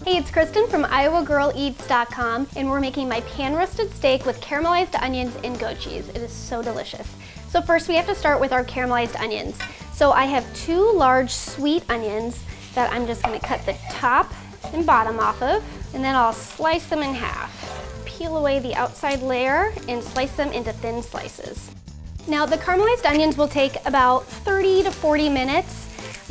Hey, it's Kristen from iowagirleats.com, and we're making my pan-roasted steak with caramelized onions and goat cheese. It is so delicious. So first we have to start with our caramelized onions. So I have 2 large sweet onions that I'm just gonna cut the top and bottom off of, and then I'll slice them in half. Peel away the outside layer and slice them into thin slices. Now the caramelized onions will take about 30 to 40 minutes,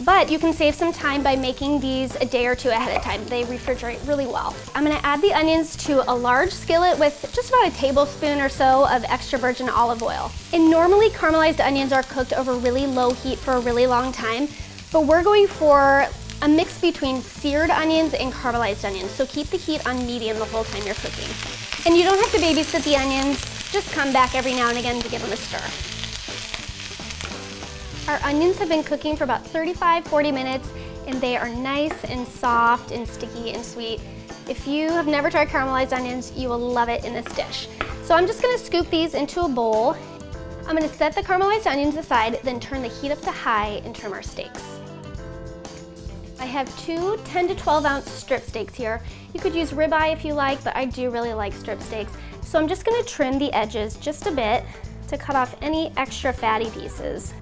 but you can save some time by making these a day or 2 ahead of time. They refrigerate really well. I'm gonna add the onions to a large skillet with just about a tablespoon or so of extra virgin olive oil. And normally caramelized onions are cooked over really low heat for a really long time, but we're going for a mix between seared onions and caramelized onions, so keep the heat on medium the whole time you're cooking. And you don't have to babysit the onions, just come back every now and again to give them a stir. Our onions have been cooking for about 35-40 minutes, and they are nice and soft and sticky and sweet. If you have never tried caramelized onions, you will love it in this dish. So I'm just gonna scoop these into a bowl. I'm gonna set the caramelized onions aside, then turn the heat up to high and trim our steaks. I have 2 10 to 12 ounce strip steaks here. You could use ribeye if you like, but I do really like strip steaks. So I'm just gonna trim the edges just a bit to cut off any extra fatty pieces.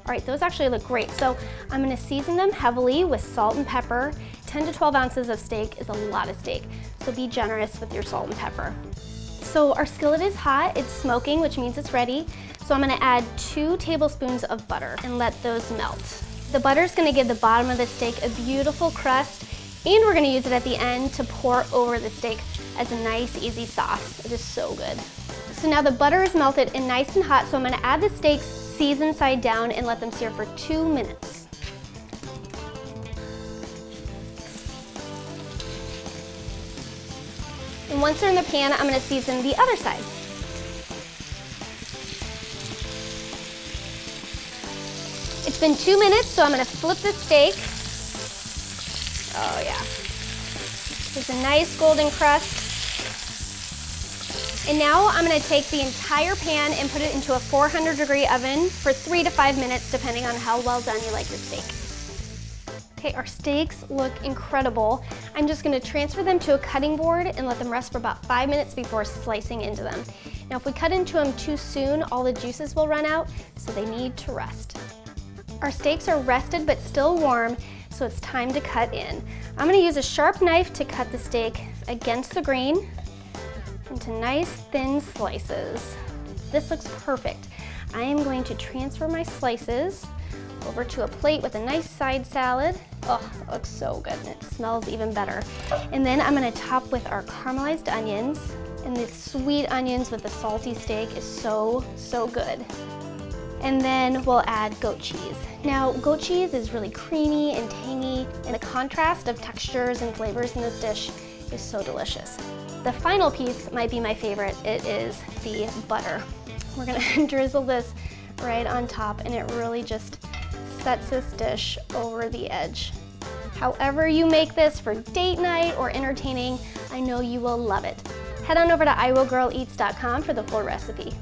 All right, those actually look great. So I'm gonna season them heavily with salt and pepper. 10 to 12 ounces of steak is a lot of steak, so be generous with your salt and pepper. So our skillet is hot, it's smoking, which means it's ready. So I'm gonna add 2 tablespoons of butter and let those melt. The butter's gonna give the bottom of the steak a beautiful crust, and we're gonna use it at the end to pour over the steak as a nice, easy sauce. It is so good. So now the butter is melted and nice and hot, so I'm gonna add the steaks seasoned side down and let them sear for 2 minutes. And once they're in the pan, I'm gonna season the other side. It's been 2 minutes, so I'm gonna flip the steak. Oh yeah. There's a nice golden crust. And now I'm gonna take the entire pan and put it into a 400-degree oven for 3 to 5 minutes, depending on how well done you like your steak. Okay, our steaks look incredible. I'm just gonna transfer them to a cutting board and let them rest for about 5 minutes before slicing into them. Now, if we cut into them too soon, all the juices will run out, so they need to rest. Our steaks are rested but still warm, so it's time to cut in. I'm gonna use a sharp knife to cut the steak against the grain into nice thin slices. This looks perfect. I am going to transfer my slices over to a plate with a nice side salad. Oh, that looks so good, and it smells even better. And then I'm gonna top with our caramelized onions, and the sweet onions with the salty steak is so, so good. And then we'll add goat cheese. Now, goat cheese is really creamy and tangy, and the contrast of textures and flavors in this dish is so delicious. The final piece might be my favorite. It is the butter. We're gonna drizzle this right on top, and it really just sets this dish over the edge. However you make this for date night or entertaining, I know you will love it. Head on over to iowagirleats.com for the full recipe.